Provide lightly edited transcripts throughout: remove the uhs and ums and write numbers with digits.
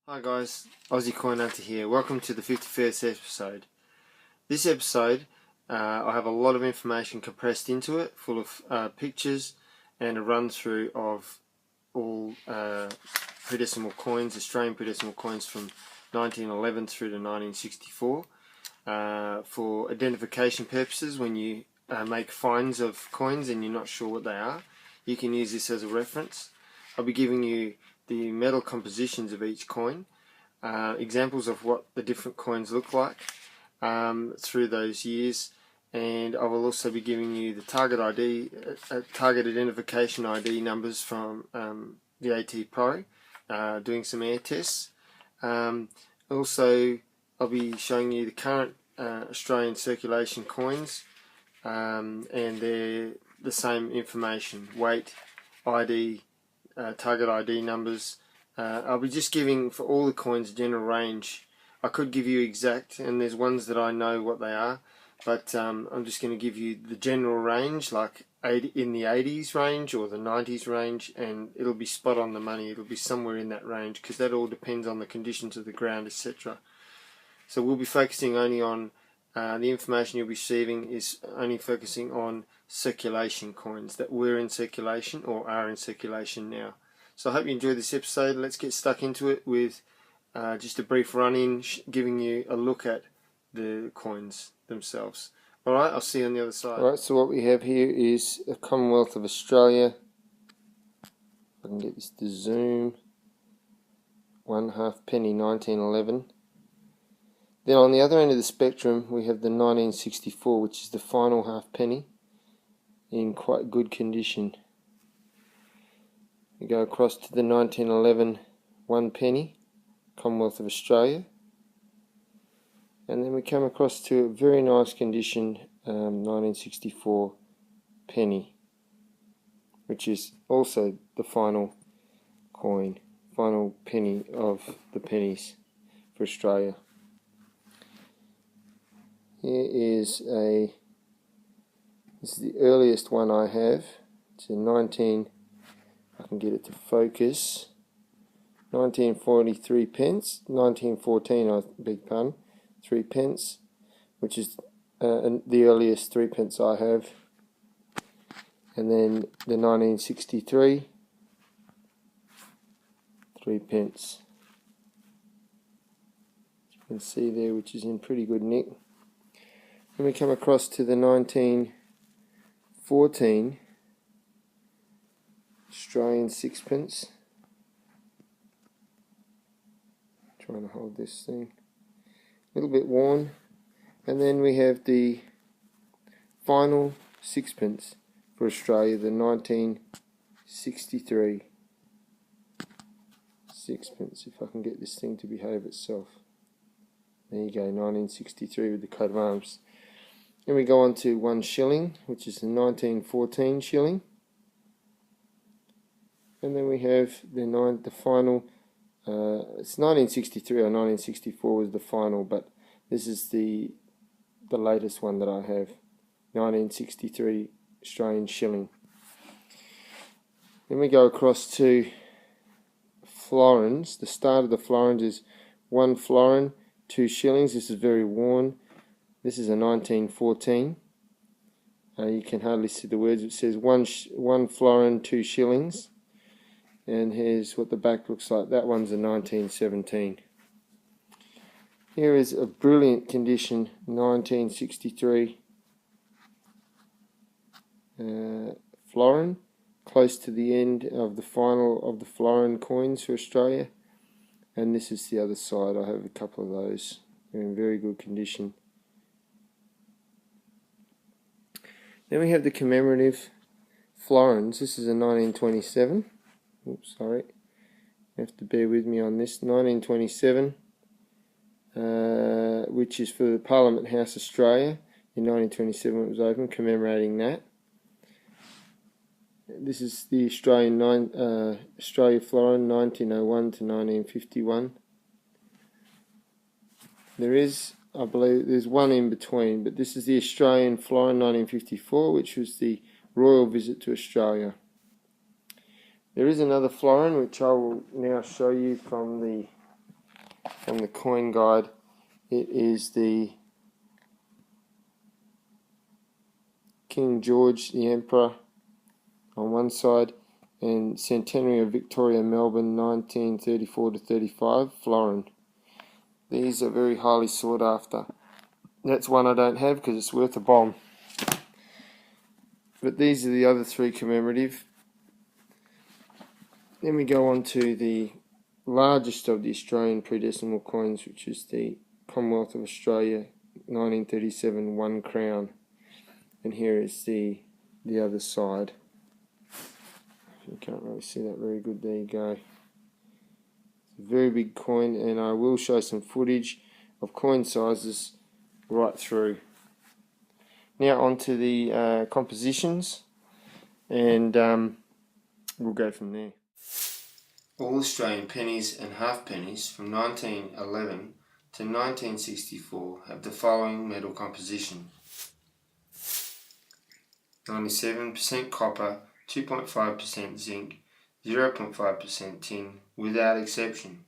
Hi guys, Aussie Coin Hunter here. Welcome to the 51st episode. This episode, I have a lot of information compressed into it, full of pictures and a run through of all pre-decimal coins, Australian pre-decimal coins from 1911 through to 1964. For identification purposes, when you make finds of coins and you're not sure what they are, you can use this as a reference. I'll be giving you the metal compositions of each coin, examples of what the different coins look like through those years, and I will also be giving you the target ID, target identification ID numbers from the AT Pro, doing some air tests. Also, I'll be showing you the current Australian circulation coins, and they're the same information: weight, ID, target ID numbers. I'll be just giving for all the coins a general range. I could give you exact, and there's ones that I know what they are, but I'm just going to give you the general range, like in the 80s range or the 90s range, and it'll be spot on the money. It'll be somewhere in that range, because that all depends on the conditions of the ground, etc. So we'll be focusing only on the information you'll be receiving is only focusing on circulation coins that were in circulation or are in circulation now. So I hope you enjoyed this episode. Let's get stuck into it with just a brief run-in, giving you a look at the coins themselves. Alright, I'll see you on the other side. Alright, so what we have here is a Commonwealth of Australia. If I can get this to zoom. 1/2 penny, 1911. Then on the other end of the spectrum we have the 1964, which is the final halfpenny, in quite good condition. We go across to the 1911 1 penny, Commonwealth of Australia, and then we come across to a very nice condition 1964 penny, which is also the final coin, final penny of the pennies for Australia. This is the earliest one I have. It's a 19, I can get it to focus, 1943 pence, 1914 I beg pardon, 3 pence, which is the earliest 3 pence I have. And then the 1963, 3 pence. As you can see there, which is in pretty good nick. Then we come across to the 1914 Australian sixpence. Trying to hold this thing. A little bit worn. And then we have the final sixpence for Australia, the 1963 sixpence, if I can get this thing to behave itself. There you go, 1963 with the coat of arms. Then we go on to 1 shilling, which is the 1914 shilling. And then we have the final, it's 1963 or 1964 was the final, but this is the latest one that I have, 1963 Australian shilling. Then we go across to florins. The start of the florins is 1 florin, 2 shillings. This is very worn. This is a 1914. You can hardly see the words. It says 1 florin, 2 shillings. And here's what the back looks like. That one's a 1917. Here is a brilliant condition 1963 florin, close to the end of the final of the florin coins for Australia. And this is the other side. I have a couple of those. They're in very good condition. Then we have the commemorative florins. This is a 1927. Oops, sorry. You have to bear with me on this. 1927, which is for the Parliament House Australia. In 1927 it was open, commemorating that. This is the Australia florin, 1901 to 1951. There is, I believe, there's one in between, but this is the Australian florin 1954, which was the royal visit to Australia. There is another florin which I will now show you from the from the coin guide, it is the King George the Emperor on one side, and Centenary of Victoria, Melbourne, 1934 to 35, florin. These are very highly sought after. That's one I don't have because it's worth a bomb. But these are the other three commemorative. Then we go on to the largest of the Australian pre-decimal coins, which is the Commonwealth of Australia 1937 1 crown. And here is the other side. You can't really see that very good. There you go. It's a very big coin, and I will show some footage of coin sizes right through. Now on to the compositions, and we'll go from there. All Australian pennies and half pennies from 1911 to 1964 have the following metal composition: 97% copper, 2.5% zinc, 0.5% tin, without exception.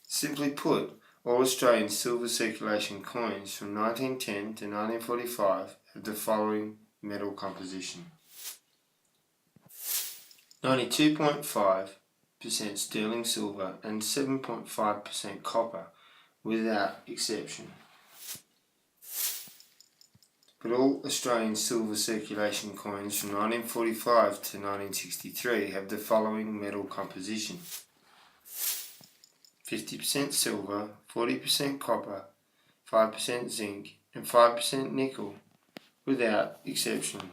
Simply put, all Australian silver circulation coins from 1910 to 1945 have the following metal composition: 92.5% sterling silver and 7.5% copper, without exception. But all Australian silver circulation coins from 1945 to 1963 have the following metal composition: 50% silver, 40% copper, 5% zinc and 5% nickel, without exception.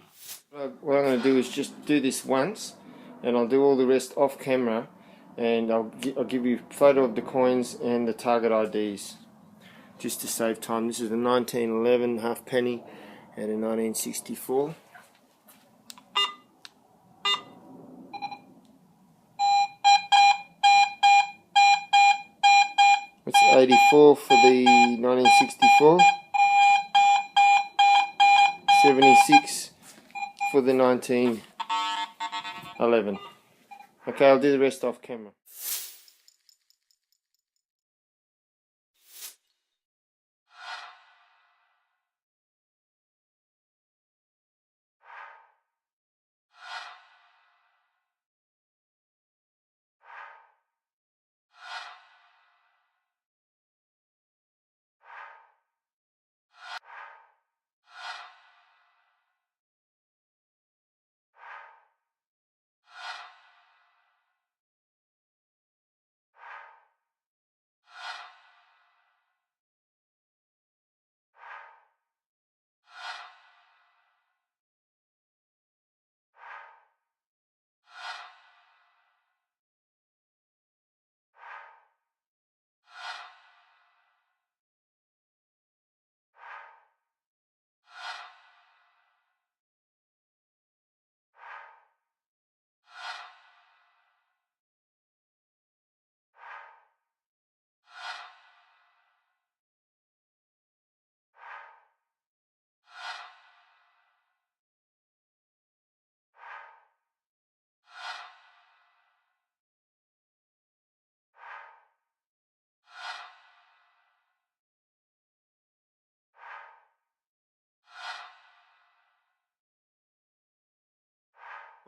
What I'm going to do is just do this once, and I'll do all the rest off camera, and I'll give you a photo of the coins and the target IDs just to save time. This is a 1911 half penny and a 1964. That's 84 for the 1964, 76 for the 1911. Okay, I'll do the rest off camera.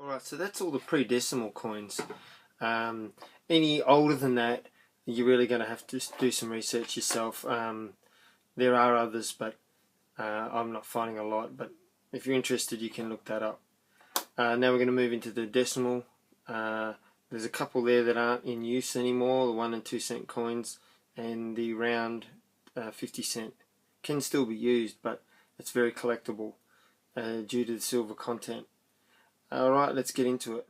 Alright, so that's all the pre-decimal coins. Any older than that, you're really going to have to do some research yourself. There are others, but I'm not finding a lot. But if you're interested, you can look that up. Now we're going to move into the decimal. There's a couple there that aren't in use anymore, the 1 and 2 cent coins, and the round 50 cent can still be used, but it's very collectible due to the silver content. Alright, let's get into it.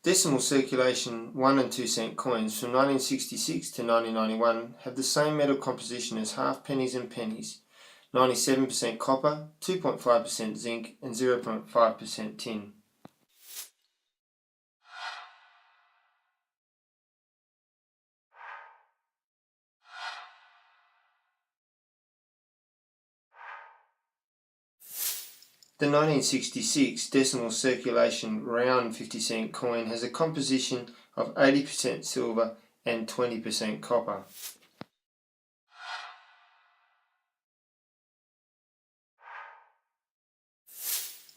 Decimal circulation 1 and 2 cent coins from 1966 to 1991 have the same metal composition as half pennies and pennies: 97% copper, 2.5% zinc and 0.5% tin. The 1966 decimal circulation round 50 cent coin has a composition of 80% silver and 20% copper.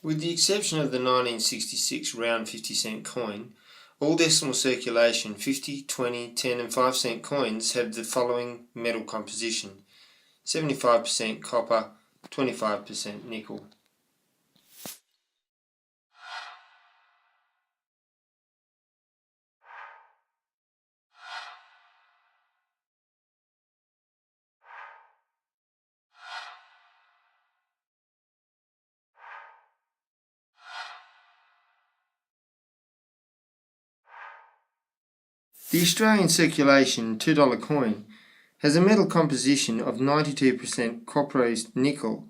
With the exception of the 1966 round 50-cent coin, all decimal circulation 50, 20, 10 and 5-cent coins have the following metal composition: 75% copper, 25% nickel. The Australian circulation $2 coin has a metal composition of 92% copperized nickel,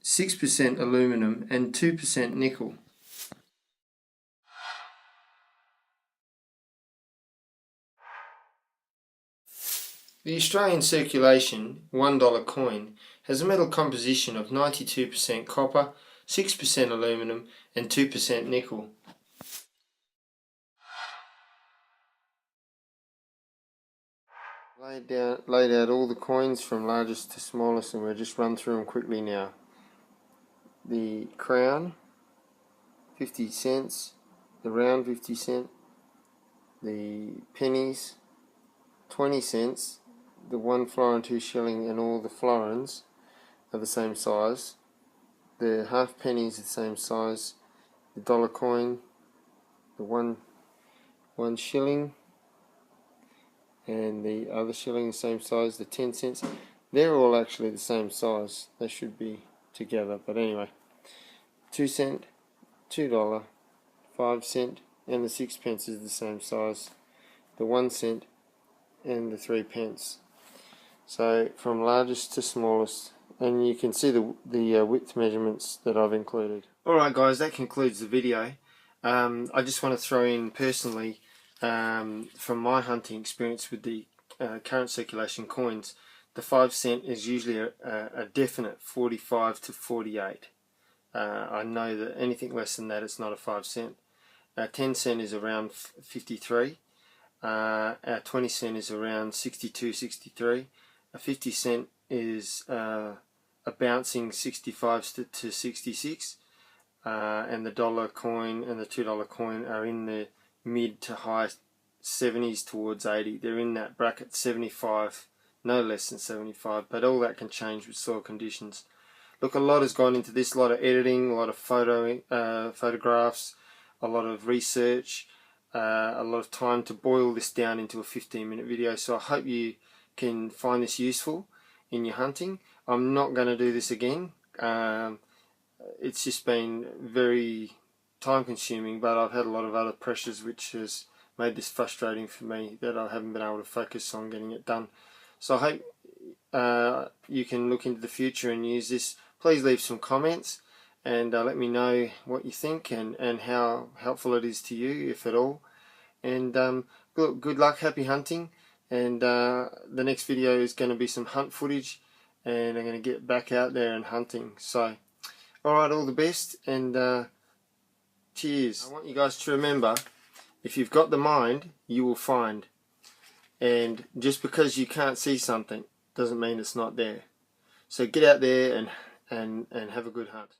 6% aluminum and 2% nickel. The Australian circulation $1 coin has a metal composition of 92% copper, 6% aluminum and 2% nickel. Laid out all the coins from largest to smallest, and we'll just run through them quickly now. The crown, 50 cents, the round 50 cent, the pennies, 20 cents, the 1 florin, 2 shilling and all the florins are the same size. The half pennies are the same size. The dollar coin, the one shilling and the other shilling the same size, the 10 cents, they're all actually the same size. They should be together, but anyway, 2 cent, $2, 5 cent and the 6 pence is the same size, the 1 cent and the 3 pence. So from largest to smallest, and you can see the width measurements that I've included. Alright guys, that concludes the video. I just want to throw in personally, from my hunting experience with the current circulation coins, the 5 cent is usually a definite 45 to 48. I know that anything less than that, it's not a 5 cent. 10 cent is around 53. Our 20 cent is around 62, 63. A 50 cent is a bouncing 65 to 66. And the dollar coin and the $2 coin are in the mid to high 70s towards 80. They're in that bracket, 75, no less than 75, but all that can change with soil conditions. Look, a lot has gone into this, a lot of editing, a lot of photographs, a lot of research, a lot of time to boil this down into a 15-minute video. So I hope you can find this useful in your hunting. I'm not going to do this again. It's just been very time consuming, but I've had a lot of other pressures which has made this frustrating for me, that I haven't been able to focus on getting it done. So I hope you can look into the future and use this. Please leave some comments and let me know what you think and how helpful it is to you, if at all. And good luck, happy hunting, and the next video is going to be some hunt footage, and I'm going to get back out there and hunting. So alright, all the best, and cheers. I want you guys to remember, if you've got the mind, you will find. And just because you can't see something doesn't mean it's not there. So get out there and have a good hunt.